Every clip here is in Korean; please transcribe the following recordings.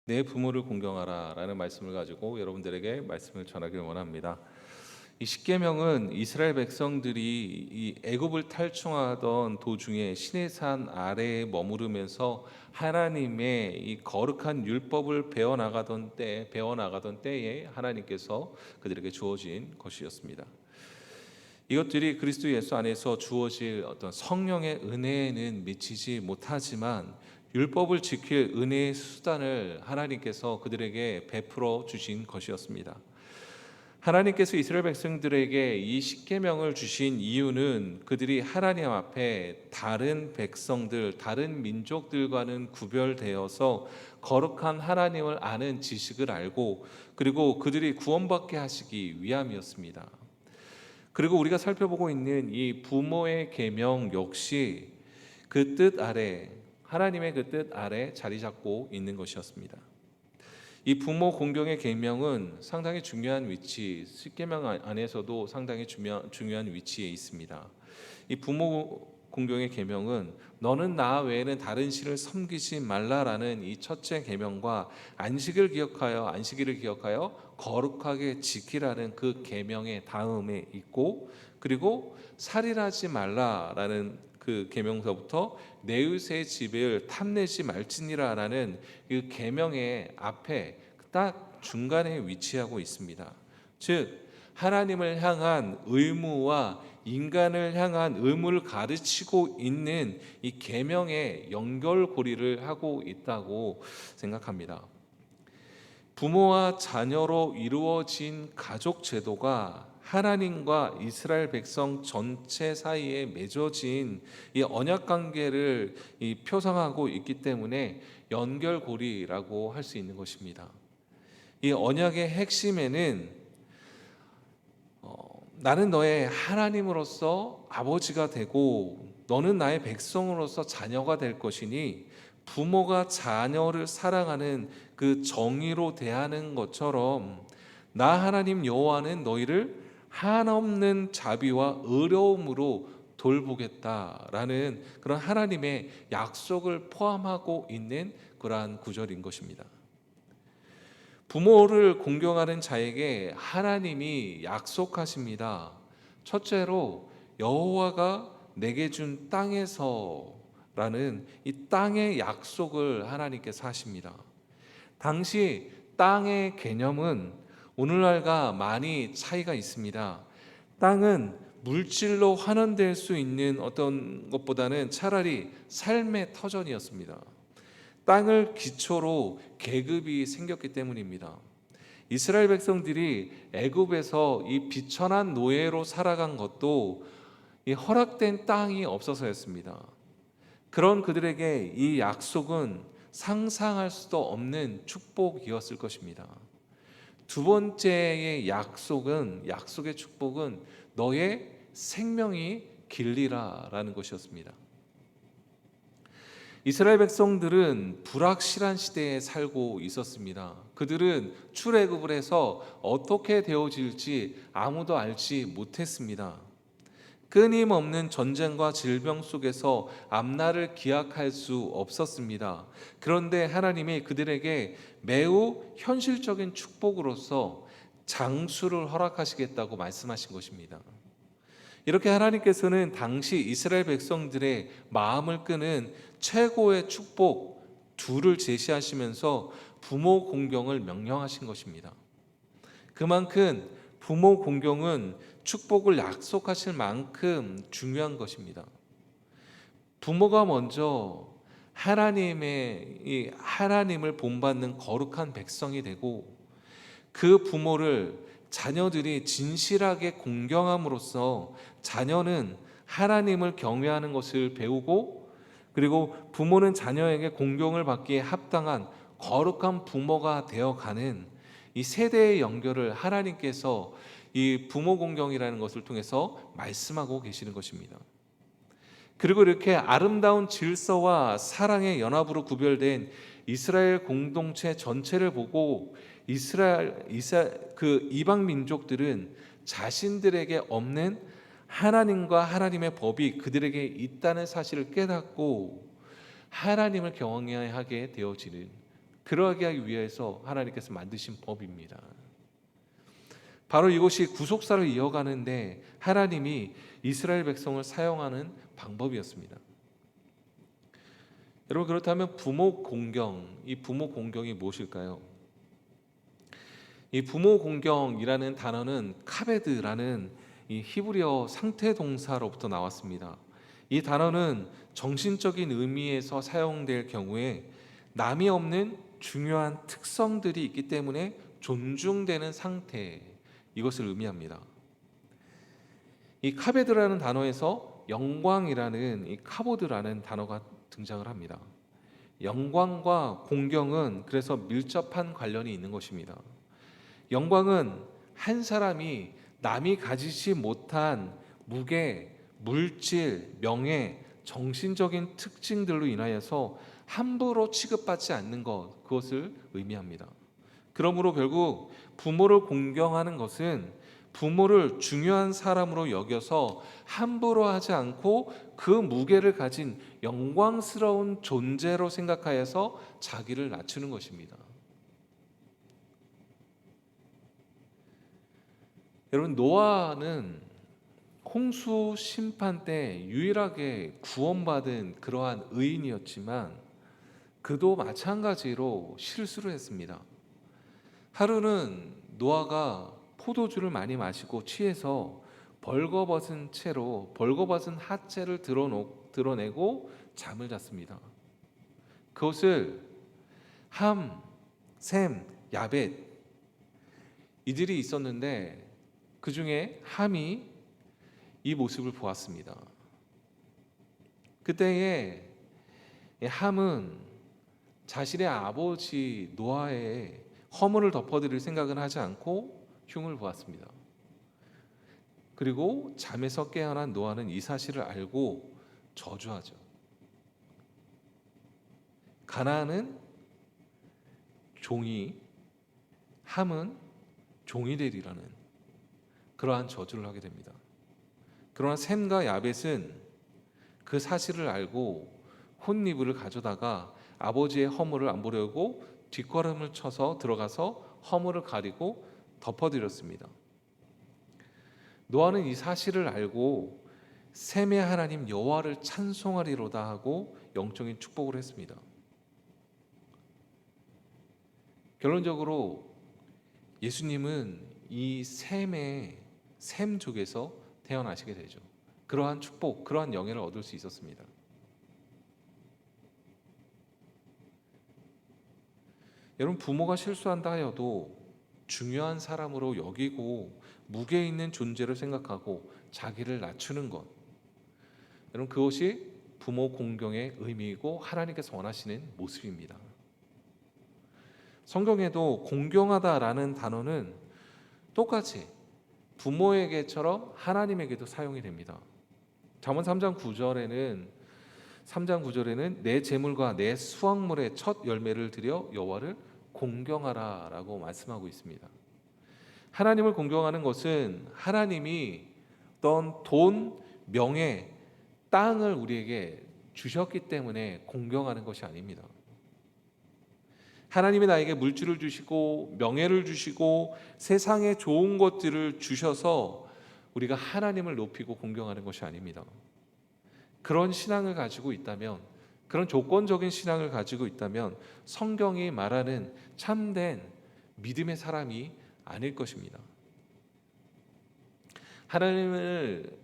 내 부모를 공경하라 라는 말씀을 가지고 여러분들에게 말씀을 전하길 원합니다. 이 십계명은 이스라엘 백성들이 이 애굽을 탈출하던 도중에 시내산 아래에 머무르면서 하나님의 이 거룩한 율법을 배워나가던 때에 하나님께서 그들에게 주어진 것이었습니다. 이것들이 그리스도 예수 안에서 주어질 어떤 성령의 은혜에는 미치지 못하지만 율법을 지킬 은혜의 수단을 하나님께서 그들에게 베풀어 주신 것이었습니다. 하나님께서 이스라엘 백성들에게 이 십계명을 주신 이유는 그들이 하나님 앞에 다른 백성들, 다른 민족들과는 구별되어서 거룩한 하나님을 아는 지식을 알고 그리고 그들이 구원받게 하시기 위함이었습니다. 그리고 우리가 살펴보고 있는 이 부모의 계명 역시 그 뜻 아래, 하나님의 그 뜻 아래 자리 잡고 있는 것이었습니다. 이 부모 공경의 계명은 상당히 중요한 위치, 십계명 안에서도 상당히 중요한 위치에 있습니다. 이 부모 공경의 계명은 너는 나 외에는 다른 신을 섬기지 말라라는 이 첫째 계명과 안식일을 기억하여 거룩하게 지키라는 그 계명의 다음에 있고, 그리고 살인하지 말라라는 그 계명서부터 내 의의 집을 탐내지 말지니라라는 그 계명의 앞에 딱 중간에 위치하고 있습니다. 즉 하나님을 향한 의무와 인간을 향한 의무를 가르치고 있는 이 계명의 연결고리를 하고 있다고 생각합니다. 부모와 자녀로 이루어진 가족 제도가 하나님과 이스라엘 백성 전체 사이에 맺어진 이 언약 관계를 표상하고 있기 때문에 연결고리라고 할 수 있는 것입니다. 이 언약의 핵심에는 나는 너의 하나님으로서 아버지가 되고 너는 나의 백성으로서 자녀가 될 것이니 부모가 자녀를 사랑하는 그 정의로 대하는 것처럼 나 하나님 여호와는 너희를 한없는 자비와 의로움으로 돌보겠다라는 그런 하나님의 약속을 포함하고 있는 그러한 구절인 것입니다. 부모를 공경하는 자에게 하나님이 약속하십니다. 첫째로 여호와가 내게 준 땅에서라는 이 땅의 약속을 하나님께서 하십니다. 당시 땅의 개념은 오늘날과 많이 차이가 있습니다. 땅은 물질로 환원될 수 있는 어떤 것보다는 차라리 삶의 터전이었습니다. 땅을 기초로 계급이 생겼기 때문입니다. 이스라엘 백성들이 애굽에서 이 비천한 노예로 살아간 것도 이 허락된 땅이 없어서였습니다. 그런 그들에게 이 약속은 상상할 수도 없는 축복이었을 것입니다. 두 번째의 약속의 축복은 너의 생명이 길리라라는 것이었습니다. 이스라엘 백성들은 불확실한 시대에 살고 있었습니다. 그들은 출애굽을 해서 어떻게 되어질지 아무도 알지 못했습니다. 끊임없는 전쟁과 질병 속에서 앞날을 기약할 수 없었습니다. 그런데 하나님이 그들에게 매우 현실적인 축복으로서 장수를 허락하시겠다고 말씀하신 것입니다. 이렇게 하나님께서는 당시 이스라엘 백성들의 마음을 끄는 최고의 축복 둘을 제시하시면서 부모 공경을 명령하신 것입니다. 그만큼 부모 공경은 축복을 약속하실 만큼 중요한 것입니다. 부모가 먼저 하나님을 본받는 거룩한 백성이 되고 그 부모를 자녀들이 진실하게 공경함으로써 자녀는 하나님을 경외하는 것을 배우고 그리고 부모는 자녀에게 공경을 받기에 합당한 거룩한 부모가 되어가는 이 세대의 연결을 하나님께서 이 부모 공경이라는 것을 통해서 말씀하고 계시는 것입니다. 그리고 이렇게 아름다운 질서와 사랑의 연합으로 구별된 이스라엘 공동체 전체를 보고 그 이방 민족들은 자신들에게 없는 하나님과 하나님의 법이 그들에게 있다는 사실을 깨닫고 하나님을 경외하게 되어지는 그러하게 하기 위해서 하나님께서 만드신 법입니다. 바로 이것이 구속사를 이어가는데 하나님이 이스라엘 백성을 사용하는 방법이었습니다. 여러분, 그렇다면 부모 공경, 이 부모 공경이 무엇일까요? 이 부모 공경이라는 단어는 카베드라는 이 히브리어 상태 동사로부터 나왔습니다. 이 단어는 정신적인 의미에서 사용될 경우에 남이 없는 중요한 특성들이 있기 때문에 존중되는 상태, 이것을 의미합니다. 이 카베드라는 단어에서 영광이라는 이 카보드라는 단어가 등장을 합니다. 영광과 공경은 그래서 밀접한 관련이 있는 것입니다. 영광은 한 사람이 남이 가지지 못한 무게, 물질, 명예, 정신적인 특징들로 인하여서 함부로 취급받지 않는 것, 그것을 의미합니다. 그러므로 결국 부모를 공경하는 것은 부모를 중요한 사람으로 여겨서 함부로 하지 않고 그 무게를 가진 영광스러운 존재로 생각하여서 자기를 낮추는 것입니다. 여러분, 노아는 홍수 심판 때 유일하게 구원받은 그러한 의인이었지만 그도 마찬가지로 실수를 했습니다. 하루는 노아가 포도주를 많이 마시고 취해서 벌거벗은 채로 벌거벗은 하체를 드러내고 잠을 잤습니다. 그것을 함, 셈, 야벳 이들이 있었는데 그 중에 함이 이 모습을 보았습니다. 그때에 함은 자신의 아버지 노아의 허물을 덮어드릴 생각은 하지 않고 흉을 보았습니다. 그리고 잠에서 깨어난 노아는 이 사실을 알고 저주하죠. 가나안은 종이, 함은 종이 되리라는 그러한 저주를 하게 됩니다. 그러나 셈과 야벳은 그 사실을 알고 혼이불을 가져다가 아버지의 허물을 안 보려고 뒷걸음을 쳐서 들어가서 허물을 가리고 덮어드렸습니다. 노아는 이 사실을 알고 셈의 하나님 여호와를 찬송하리로다 하고 영적인 축복을 했습니다. 결론적으로 예수님은 이 셈족에서 태어나시게 되죠. 그러한 축복, 그러한 영예를 얻을 수 있었습니다. 여러분, 부모가 실수한다 하여도 중요한 사람으로 여기고 무게 있는 존재를 생각하고 자기를 낮추는 것, 여러분, 그것이 부모 공경의 의미이고 하나님께서 원하시는 모습입니다. 성경에도 공경하다라는 단어는 똑같이 부모에게처럼 하나님에게도 사용이 됩니다. 잠언 3장 9절에는 내 재물과 내 수확물의 첫 열매를 드려 여호와를 공경하라라고 말씀하고 있습니다. 하나님을 공경하는 것은 하나님이 어떤 돈, 명예, 땅을 우리에게 주셨기 때문에 공경하는 것이 아닙니다. 하나님이 나에게 물질을 주시고 명예를 주시고 세상의 좋은 것들을 주셔서 우리가 하나님을 높이고 공경하는 것이 아닙니다. 그런 신앙을 가지고 있다면, 그런 조건적인 신앙을 가지고 있다면 성경이 말하는 참된 믿음의 사람이 아닐 것입니다. 하나님을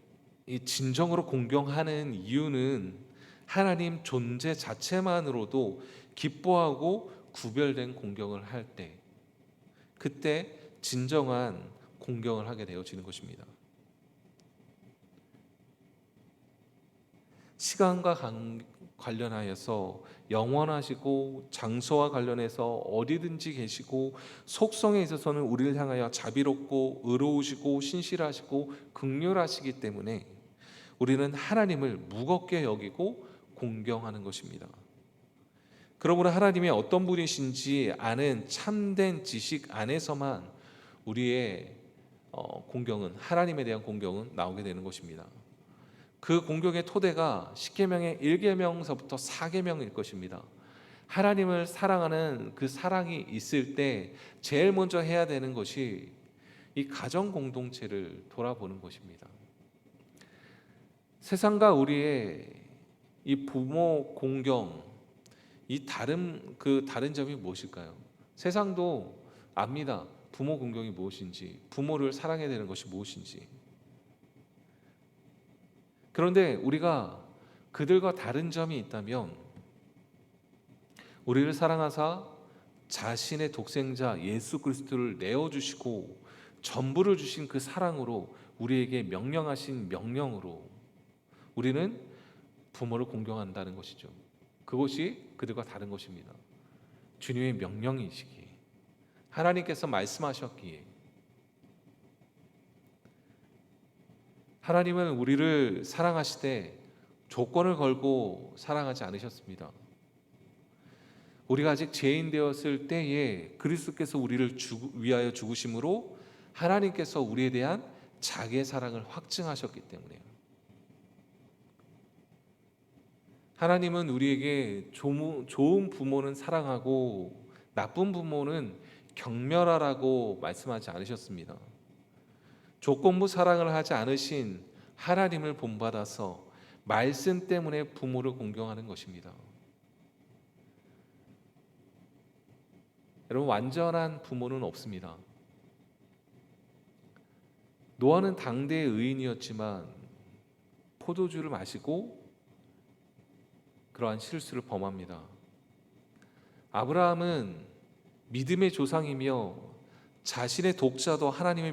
진정으로 공경하는 이유는 하나님 존재 자체만으로도 기뻐하고 구별된 공경을 할 때, 그때 진정한 공경을 하게 되어지는 것입니다. 시간과 관련하여서 영원하시고 장소와 관련해서 어디든지 계시고 속성에 있어서는 우리를 향하여 자비롭고 의로우시고 신실하시고 긍휼하시기 때문에 우리는 하나님을 무겁게 여기고 공경하는 것입니다. 그러므로 하나님이 어떤 분이신지 아는 참된 지식 안에서만 우리의 공경은, 하나님에 대한 공경은 나오게 되는 것입니다. 그 공경의 토대가 십계명의 1계명서부터 4계명일 것입니다. 하나님을 사랑하는 그 사랑이 있을 때 제일 먼저 해야 되는 것이 이 가정 공동체를 돌아보는 것입니다. 세상과 우리의 이 부모 공경, 이 다른 점이 무엇일까요? 세상도 압니다. 부모 공경이 무엇인지, 부모를 사랑해야 되는 것이 무엇인지. 그런데 우리가 그들과 다른 점이 있다면, 우리를 사랑하사 자신의 독생자 예수 그리스도를 내어주시고 전부를 주신 그 사랑으로 우리에게 명령하신 명령으로 우리는 부모를 공경한다는 것이죠. 그것이 그들과 다른 것입니다. 주님의 명령이시기에, 하나님께서 말씀하셨기에. 하나님은 우리를 사랑하시되 조건을 걸고 사랑하지 않으셨습니다. 우리가 아직 죄인 되었을 때에 그리스도께서 우리를 위하여 죽으심으로 하나님께서 우리에 대한 자기의 사랑을 확증하셨기 때문에요. 하나님은 우리에게 좋은 부모는 사랑하고 나쁜 부모는 경멸하라고 말씀하지 않으셨습니다. 조건부 사랑을 하지 않으신 하나님을 본받아서 말씀 때문에 부모를 공경하는 것입니다. 여러분, 완전한 부모는 없습니다. 노아는 당대의 의인이었지만 포도주를 마시고 그러한 실수를 범합니다. 아브라함은 믿음의 조상이며 자신의 독자도 하나님의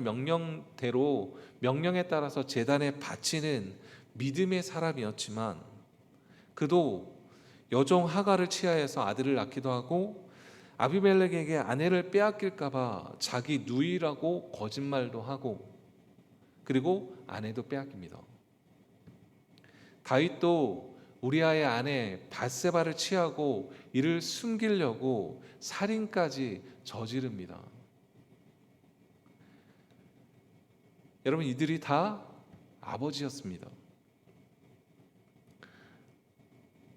명령에 따라서 제단에 바치는 믿음의 사람이었지만 그도 여종 하갈을 취하여서 아들을 낳기도 하고 아비멜렉에게 아내를 빼앗길까 봐 자기 누이라고 거짓말도 하고, 그리고 아내도 빼앗깁니다. 다윗도 우리아의 아내 밧세바를 취하고 이를 숨기려고 살인까지 저지릅니다. 여러분, 이들이 다 아버지였습니다.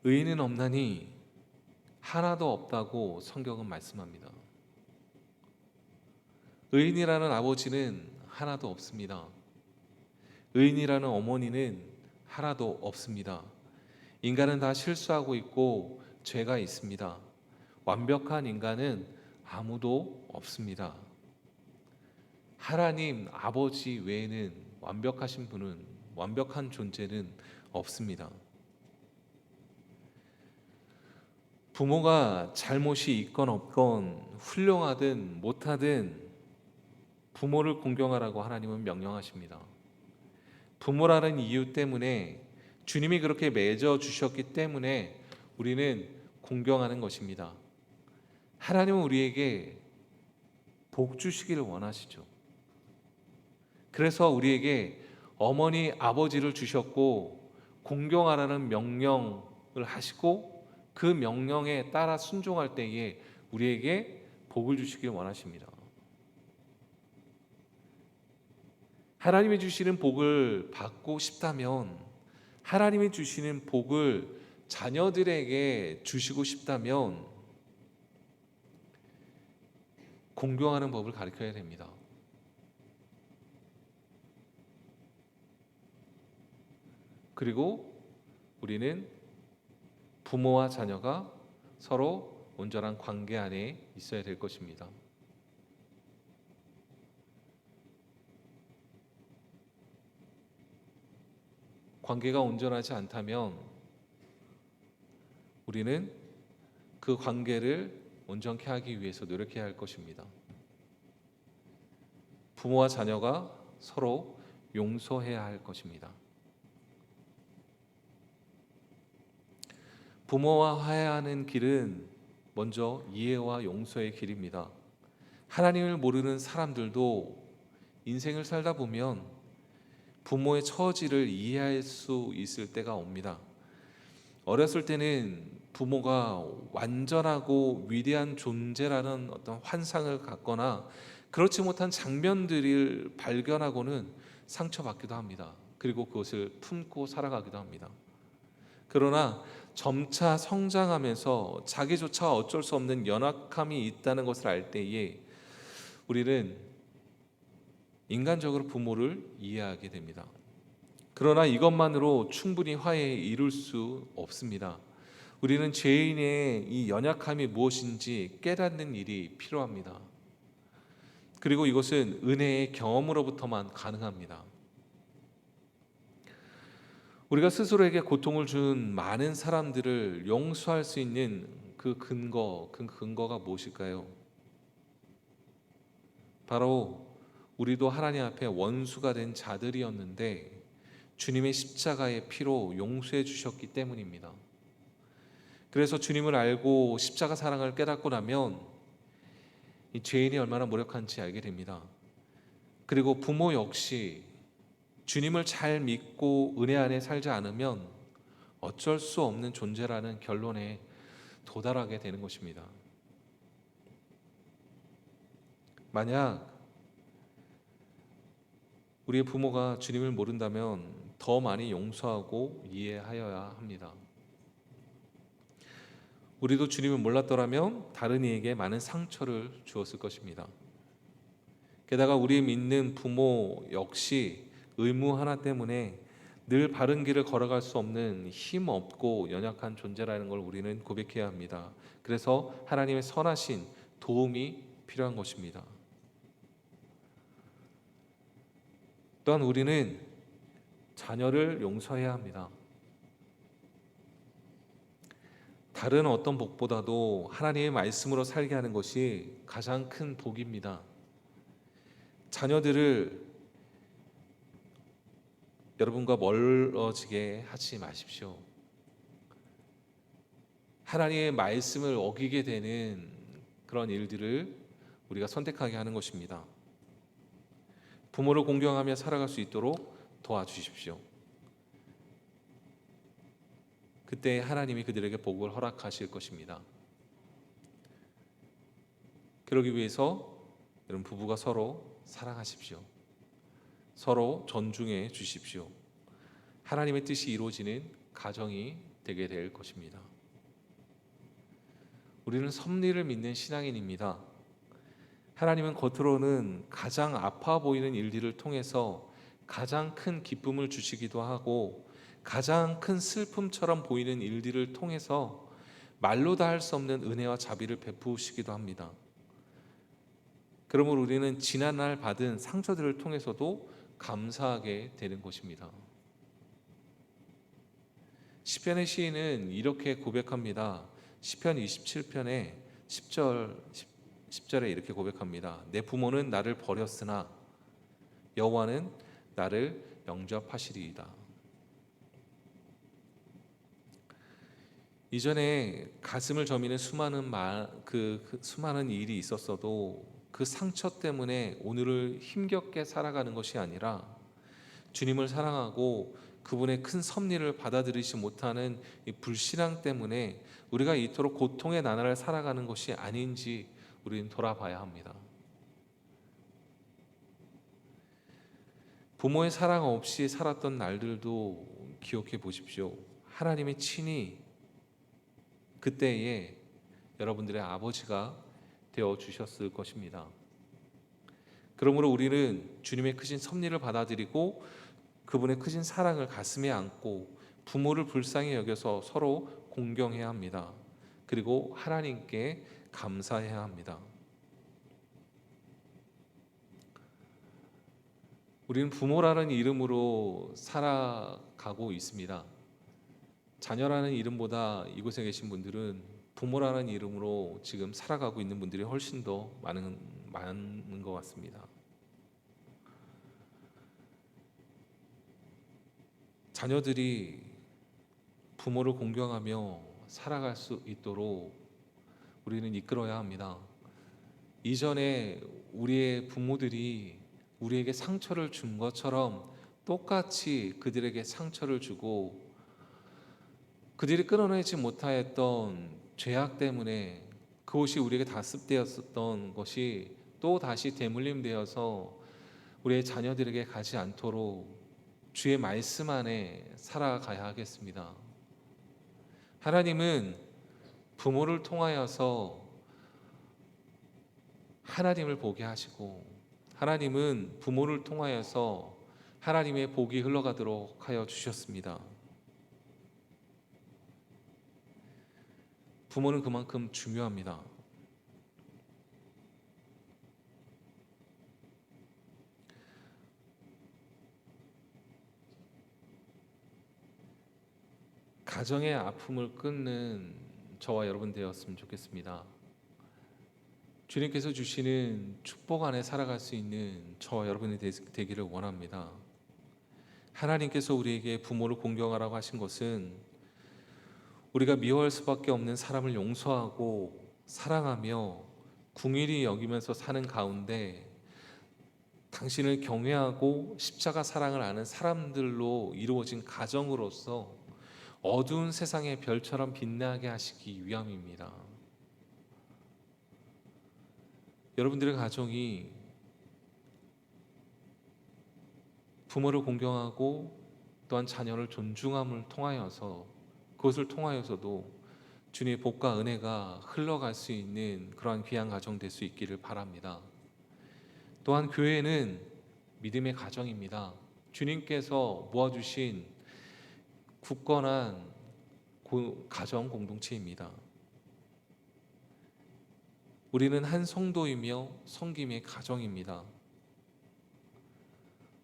의인은 없나니 하나도 없다고 성경은 말씀합니다. 의인이라는 아버지는 하나도 없습니다. 의인이라는 어머니는 하나도 없습니다. 인간은 다 실수하고 있고 죄가 있습니다. 완벽한 인간은 아무도 없습니다. 하나님 아버지 외에는 완벽하신 분은, 완벽한 존재는 없습니다. 부모가 잘못이 있건 없건, 훌륭하든 못하든 부모를 공경하라고 하나님은 명령하십니다. 부모라는 이유 때문에, 주님이 그렇게 맺어 주셨기 때문에 우리는 공경하는 것입니다. 하나님은 우리에게 복 주시기를 원하시죠. 그래서 우리에게 어머니 아버지를 주셨고 공경하라는 명령을 하시고, 그 명령에 따라 순종할 때에 우리에게 복을 주시길 원하십니다. 하나님이 주시는 복을 받고 싶다면, 하나님이 주시는 복을 자녀들에게 주시고 싶다면 공경하는 법을 가르쳐야 됩니다. 그리고 우리는 부모와 자녀가 서로 온전한 관계 안에 있어야 될 것입니다. 관계가 온전하지 않다면 우리는 그 관계를 온전케 하기 위해서 노력해야 할 것입니다. 부모와 자녀가 서로 용서해야 할 것입니다. 부모와 화해하는 길은 먼저 이해와 용서의 길입니다. 하나님을 모르는 사람들도 인생을 살다 보면 부모의 처지를 이해할 수 있을 때가 옵니다. 어렸을 때는 부모가 완전하고 위대한 존재라는 어떤 환상을 갖거나 그렇지 못한 장면들을 발견하고는 상처받기도 합니다. 그리고 그것을 품고 살아가기도 합니다. 그러나 점차 성장하면서 자기조차 어쩔 수 없는 연약함이 있다는 것을 알 때에 우리는 인간적으로 부모를 이해하게 됩니다. 그러나 이것만으로 충분히 화해에 이룰 수 없습니다. 우리는 죄인의 이 연약함이 무엇인지 깨닫는 일이 필요합니다. 그리고 이것은 은혜의 경험으로부터만 가능합니다. 우리가 스스로에게 고통을 준 많은 사람들을 용서할 수 있는 그 근거가 무엇일까요? 바로 우리도 하나님 앞에 원수가 된 자들이었는데 주님의 십자가의 피로 용서해 주셨기 때문입니다. 그래서 주님을 알고 십자가 사랑을 깨닫고 나면 이 죄인이 얼마나 무력한지 알게 됩니다. 그리고 부모 역시 주님을 잘 믿고 은혜 안에 살지 않으면 어쩔 수 없는 존재라는 결론에 도달하게 되는 것입니다. 만약 우리의 부모가 주님을 모른다면 더 많이 용서하고 이해하여야 합니다. 우리도 주님을 몰랐더라면 다른 이에게 많은 상처를 주었을 것입니다. 게다가 우리 믿는 부모 역시 의무 하나 때문에 늘 바른 길을 걸어갈 수 없는 힘없고 연약한 존재라는 걸 우리는 고백해야 합니다. 그래서 하나님의 선하신 도움이 필요한 것입니다. 또한 우리는 자녀를 용서해야 합니다. 다른 어떤 복보다도 하나님의 말씀으로 살게 하는 것이 가장 큰 복입니다. 자녀들을 여러분과 멀어지게 하지 마십시오. 하나님의 말씀을 어기게 되는 그런 일들을 우리가 선택하게 하는 것입니다. 부모를 공경하며 살아갈 수 있도록 도와주십시오. 그때 하나님이 그들에게 복을 허락하실 것입니다. 그러기 위해서 여러분 부부가 서로 사랑하십시오. 서로 존중해 주십시오. 하나님의 뜻이 이루어지는 가정이 되게 될 것입니다. 우리는 섭리를 믿는 신앙인입니다. 하나님은 겉으로는 가장 아파 보이는 일들을 통해서 가장 큰 기쁨을 주시기도 하고 가장 큰 슬픔처럼 보이는 일들을 통해서 말로 다 할 수 없는 은혜와 자비를 베푸시기도 합니다. 그러므로 우리는 지난날 받은 상처들을 통해서도 감사하게 되는 것입니다. 시편의 시인은 이렇게 고백합니다. 시편 27편에 10절에 이렇게 고백합니다. 내 부모는 나를 버렸으나 여호와는 나를 영접하시리이다. 이전에 가슴을 저미는 수많은 일이 있었어도 그 상처 때문에 오늘을 힘겹게 살아가는 것이 아니라 주님을 사랑하고 그분의 큰 섭리를 받아들이지 못하는 이 불신앙 때문에 우리가 이토록 고통의 나날을 살아가는 것이 아닌지 우리는 돌아봐야 합니다. 부모의 사랑 없이 살았던 날들도 기억해 보십시오. 하나님의 친히 그때에 여러분들의 아버지가 되어 주셨을 것입니다. 그러므로 우리는 주님의 크신 섭리를 받아들이고 그분의 크신 사랑을 가슴에 안고 부모를 불쌍히 여겨서 서로 공경해야 합니다. 그리고 하나님께 감사해야 합니다. 우리는 부모라는 이름으로 살아가고 있습니다. 자녀라는 이름보다 이곳에 계신 분들은 부모라는 이름으로 지금 살아가고 있는 분들이 훨씬 더 많은 것 같습니다. 자녀들이 부모를 공경하며 살아갈 수 있도록 우리는 이끌어야 합니다. 이전에 우리의 부모들이 우리에게 상처를 준 것처럼 똑같이 그들에게 상처를 주고 그들이 끊어내지 못하였던 죄악 때문에 그것이 우리에게 다습되었던 것이 또 다시 대물림되어서 우리의 자녀들에게 가지 않도록 주의 말씀 안에 살아가야 하겠습니다. 하나님은 부모를 통하여서 하나님을 보게 하시고, 하나님은 부모를 통하여서 하나님의 복이 흘러가도록 하여 주셨습니다. 부모는 그만큼 중요합니다. 가정의 아픔을 끊는 저와 여러분 되었으면 좋겠습니다. 주님께서 주시는 축복 안에 살아갈 수 있는 저와 여러분이 되기를 원합니다. 하나님께서 우리에게 부모를 공경하라고 하신 것은 우리가 미워할 수밖에 없는 사람을 용서하고 사랑하며 궁일이 여기면서 사는 가운데 당신을 경외하고 십자가 사랑을 아는 사람들로 이루어진 가정으로서 어두운 세상의 별처럼 빛나게 하시기 위함입니다. 여러분들의 가정이 부모를 공경하고 또한 자녀를 존중함을 통하여서, 그것을 통하여서도 주님의 복과 은혜가 흘러갈 수 있는 그러한 귀한 가정 될 수 있기를 바랍니다. 또한 교회는 믿음의 가정입니다. 주님께서 모아주신 굳건한 가정 공동체입니다. 우리는 한 성도이며 섬김의 가정입니다.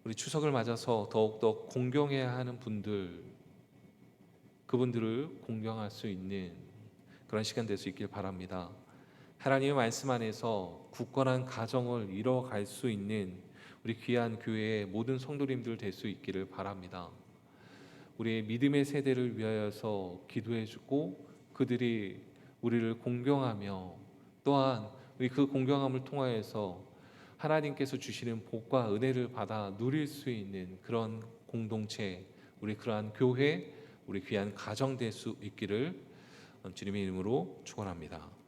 우리 추석을 맞아서 더욱더 공경해야 하는 분들, 그분들을 공경할 수 있는 그런 시간 될 수 있길 바랍니다. 하나님의 말씀 안에서 굳건한 가정을 이뤄갈 수 있는 우리 귀한 교회의 모든 성도님들 될 수 있기를 바랍니다. 우리의 믿음의 세대를 위하여서 기도해주고 그들이 우리를 공경하며 또한 우리 그 공경함을 통하여서 하나님께서 주시는 복과 은혜를 받아 누릴 수 있는 그런 공동체, 우리 그러한 교회, 우리 귀한 가정 될 수 있기를 주님의 이름으로 축원합니다.